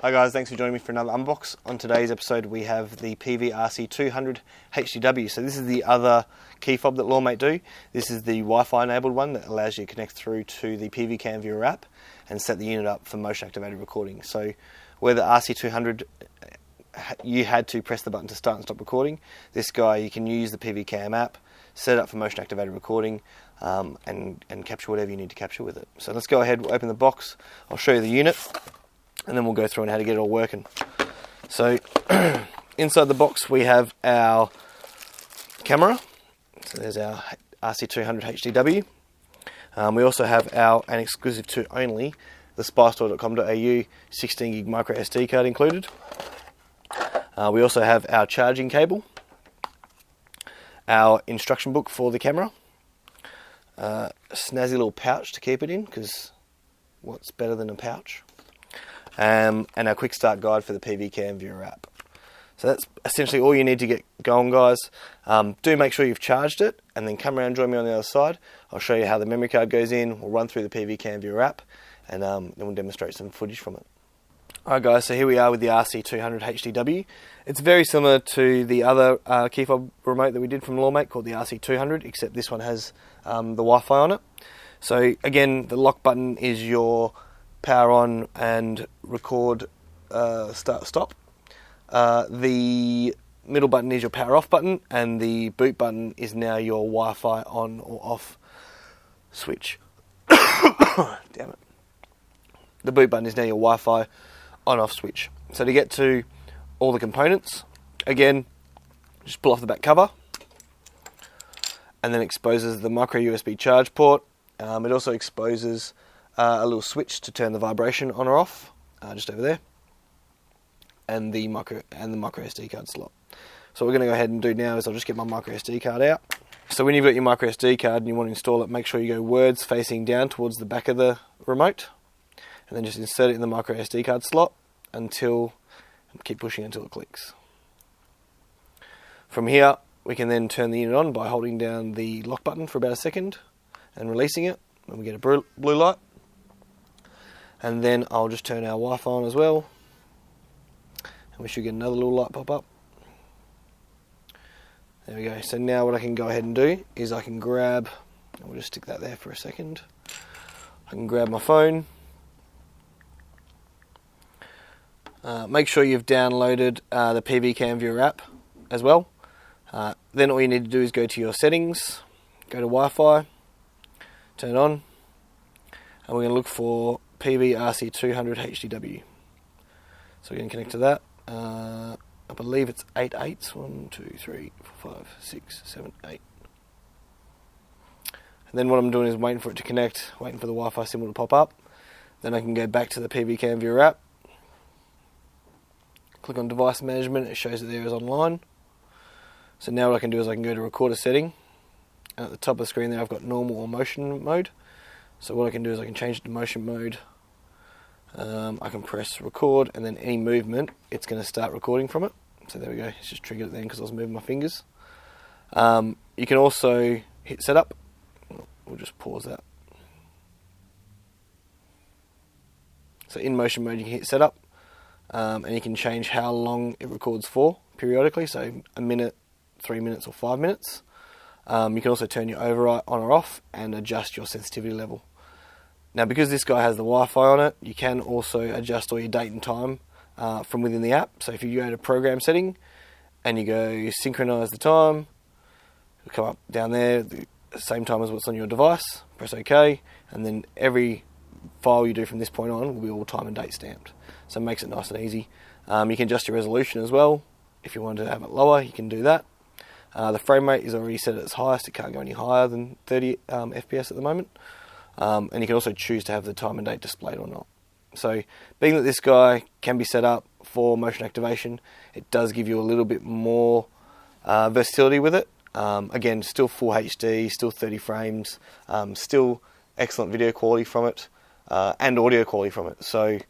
Hi guys, thanks for joining me for another unbox. On today's episode we have the PV RC200HDW. So this is the other key fob that LawMate do. This is the Wi-Fi enabled one that allows you to connect through to the PV Cam Viewer app and set the unit up for motion activated recording. So where the RC200 you had to press the button to start and stop recording, this guy you can use the PV Cam app, set it up for motion activated recording and capture whatever you need to capture with it. So let's go ahead, we'll open the box, I'll show you the unit, and then we'll go through on how to get it all working. So inside the box we have our camera. So there's our RC200HDW. We also have our, and exclusive to only, the spystore.com.au 16 gig micro SD card included. We also have our charging cable, our instruction book for the camera, a snazzy little pouch to keep it in, because what's better than a pouch? And our quick start guide for the PV Cam Viewer app. So that's essentially all you need to get going, guys. Do make sure you've charged it, and then come around and join me on the other side. I'll show you how the memory card goes in, we'll run through the PV Cam Viewer app, and then we'll demonstrate some footage from it. Alright guys, so here we are with the RC200HDW. It's very similar to the other key fob remote that we did from LawMate called the RC200, except this one has the Wi-Fi on it. So again, the lock button is your power on and record start stop. The middle button is your power off button, and the boot button is now your Wi-Fi on or off switch. Damn it. The boot button is now your Wi-Fi on off switch. So to get to all the components, again, just pull off the back cover, and then exposes the micro USB charge port. It also exposes a little switch to turn the vibration on or off, just over there, and the micro SD card slot. So what we're going to go ahead and do now is I'll just get my micro SD card out. So when you've got your micro SD card and you want to install it, make sure you go words facing down towards the back of the remote, and then just insert it in the micro SD card slot until, keep pushing until it clicks. From here we can then turn the unit on by holding down the lock button for about a second and releasing it, and we get a blue light. And then I'll just turn our Wi-Fi on as well, and we should get another little light pop up. There we go. So now what I can go ahead and do is I can grab, we'll just stick that there for a second, I can grab my phone, make sure you've downloaded the PV Cam Viewer app as well. Then all you need to do is go to your settings, go to Wi-Fi, turn it on, and we're going to look for PV RC200HDW. So we're going to connect to that. I believe it's 8 8s. 1, 2, 3, 4, 5, 6, 7, 8. And then what I'm doing is waiting for it to connect, waiting for the Wi-Fi symbol to pop up. Then I can go back to the PV Cam Viewer app. Click on device management, it shows that there is online. So now what I can do is I can go to record a setting. And at the top of the screen there I've got normal or motion mode. So what I can do is I can change it to motion mode. I can press record, and then any movement, it's going to start recording from it. So there we go, it's just triggered it then because I was moving my fingers. You can also hit setup. We'll just pause that. So in motion mode you can hit setup, and you can change how long it records for periodically, so a minute, 3 minutes or 5 minutes. You can also turn your overwrite on or off and adjust your sensitivity level. Now because this guy has the Wi-Fi on it, you can also adjust all your date and time from within the app. So if you go to program setting and you go synchronize the time, it'll come up down there, the same time as what's on your device, press OK, and then every file you do from this point on will be all time and date stamped. So it makes it nice and easy. You can adjust your resolution as well. If you want to have it lower, you can do that. The frame rate is already set at its highest, it can't go any higher than 30 FPS at the moment. And you can also choose to have the time and date displayed or not. So being that this guy can be set up for motion activation, it does give you a little bit more versatility with it. Again, still full HD, still 30 frames, still excellent video quality from it, and audio quality from it. So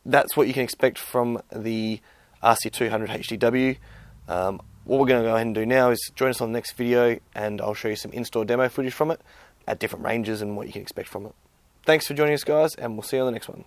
that's what you can expect from the RC200HDW. What we're going to go ahead and do now is join us on the next video, and I'll show you some in-store demo footage from it at different ranges and what you can expect from it. Thanks for joining us, guys, and we'll see you on the next one.